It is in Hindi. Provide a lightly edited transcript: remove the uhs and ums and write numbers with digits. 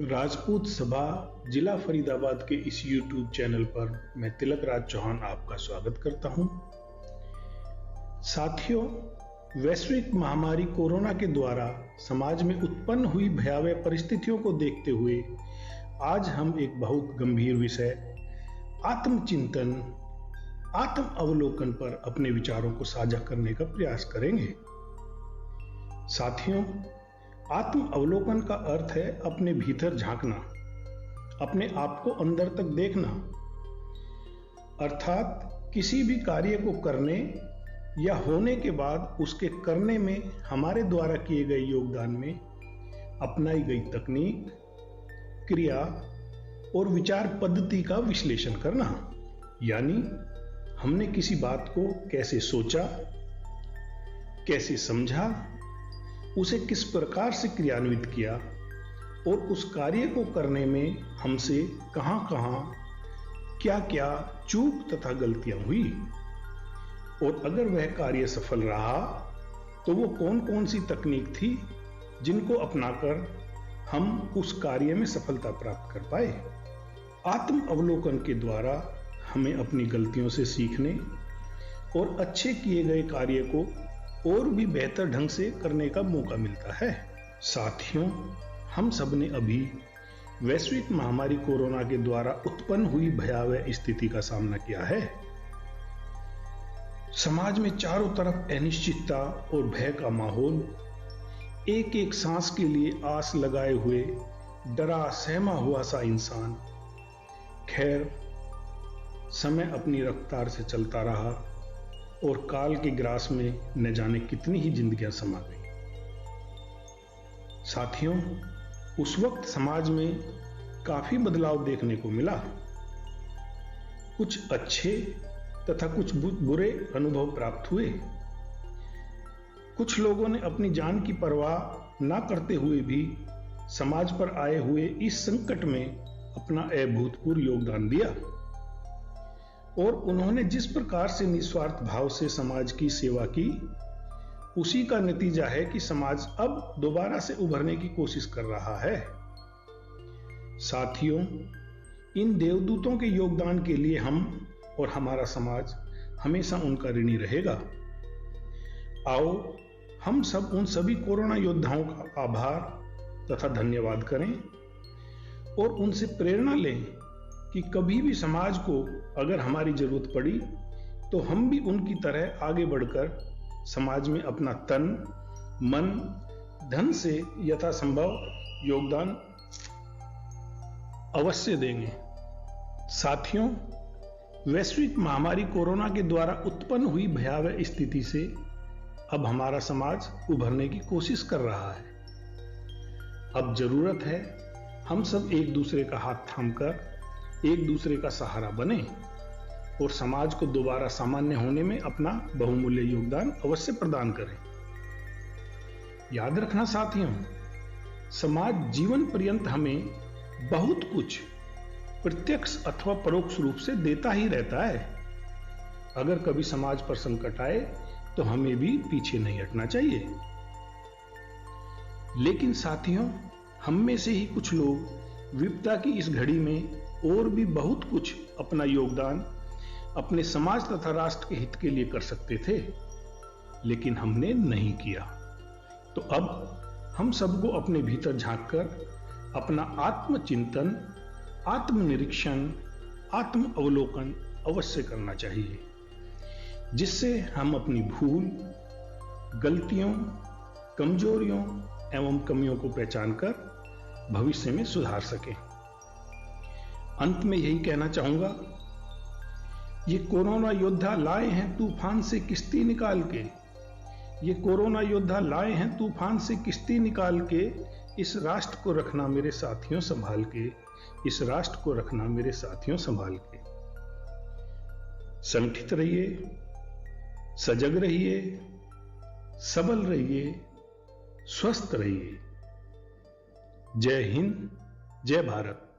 राजपूत सभा जिला फरीदाबाद के इस YouTube चैनल पर मैं तिलक राज चौहान आपका स्वागत करता हूं। साथियों, वैश्विक महामारी कोरोना के द्वारा समाज में उत्पन्न हुई भयावह परिस्थितियों को देखते हुए आज हम एक बहुत गंभीर विषय आत्मचिंतन, आत्म अवलोकन पर अपने विचारों को साझा करने का प्रयास करेंगे। साथियों, आत्म अवलोकन का अर्थ है अपने भीतर झांकना, अपने आप को अंदर तक देखना, अर्थात किसी भी कार्य को करने या होने के बाद उसके करने में हमारे द्वारा किए गए योगदान में अपनाई गई तकनीक, क्रिया और विचार पद्धति का विश्लेषण करना। यानी हमने किसी बात को कैसे सोचा, कैसे समझा, उसे किस प्रकार से क्रियान्वित किया और उस कार्य को करने में हमसे कहां-कहां, क्या-क्या चूक तथा गलतियां हुई, और अगर वह कार्य सफल रहा तो वो कौन-कौन सी तकनीक थी जिनको अपनाकर हम उस कार्य में सफलता प्राप्त कर पाए। आत्म अवलोकन के द्वारा हमें अपनी गलतियों से सीखने और अच्छे किए गए कार्य को और भी बेहतर ढंग से करने का मौका मिलता है। साथियों, हम सबने अभी वैश्विक महामारी कोरोना के द्वारा उत्पन्न हुई भयावह स्थिति का सामना किया है। समाज में चारों तरफ अनिश्चितता और भय का माहौल, एक एक सांस के लिए आस लगाए हुए डरा सहमा हुआ सा इंसान। खैर, समय अपनी रफ्तार से चलता रहा और काल के ग्रास में न जाने कितनी ही जिंदगियां समा गई। साथियों, उस वक्त समाज में काफी बदलाव देखने को मिला। कुछ अच्छे तथा कुछ बुरे अनुभव प्राप्त हुए। कुछ लोगों ने अपनी जान की परवाह ना करते हुए भी समाज पर आए हुए इस संकट में अपना अभूतपूर्व योगदान दिया, और उन्होंने जिस प्रकार से निस्वार्थ भाव से समाज की सेवा की, उसी का नतीजा है कि समाज अब दोबारा से उभरने की कोशिश कर रहा है। साथियों, इन देवदूतों के योगदान के लिए हम और हमारा समाज हमेशा उनका ऋणी रहेगा। आओ हम सब उन सभी कोरोना योद्धाओं का आभार तथा धन्यवाद करें और उनसे प्रेरणा लें कि कभी भी समाज को अगर हमारी जरूरत पड़ी तो हम भी उनकी तरह आगे बढ़कर समाज में अपना तन, मन, धन से यथासंभव योगदान अवश्य देंगे। साथियों, वैश्विक महामारी कोरोना के द्वारा उत्पन्न हुई भयावह स्थिति से अब हमारा समाज उभरने की कोशिश कर रहा है। अब जरूरत है हम सब एक दूसरे का हाथ थामकर एक दूसरे का सहारा बने और समाज को दोबारा सामान्य होने में अपना बहुमूल्य योगदान अवश्य प्रदान करें। याद रखना साथियों, समाज जीवन पर्यंत हमें बहुत कुछ प्रत्यक्ष अथवा परोक्ष रूप से देता ही रहता है। अगर कभी समाज पर संकट आए तो हमें भी पीछे नहीं हटना चाहिए। लेकिन साथियों, हम में से ही कुछ लोग विपदा की इस घड़ी में और भी बहुत कुछ अपना योगदान अपने समाज तथा राष्ट्र के हित के लिए कर सकते थे, लेकिन हमने नहीं किया। तो अब हम सबको अपने भीतर झांककर अपना आत्मचिंतन, आत्मनिरीक्षण, आत्म अवलोकन अवश्य करना चाहिए, जिससे हम अपनी भूल, गलतियों, कमजोरियों एवं कमियों को पहचानकर भविष्य में सुधार सकें। अंत में यही कहना चाहूंगा, ये कोरोना योद्धा लाए हैं तूफान से किश्ती निकाल के, ये कोरोना योद्धा लाए हैं तूफान से किश्ती निकाल के, इस राष्ट्र को रखना मेरे साथियों संभाल के, इस राष्ट्र को रखना मेरे साथियों संभाल के। संगठित रहिए, सजग रहिए, सबल रहिए, स्वस्थ रहिए। जय हिंद, जय भारत।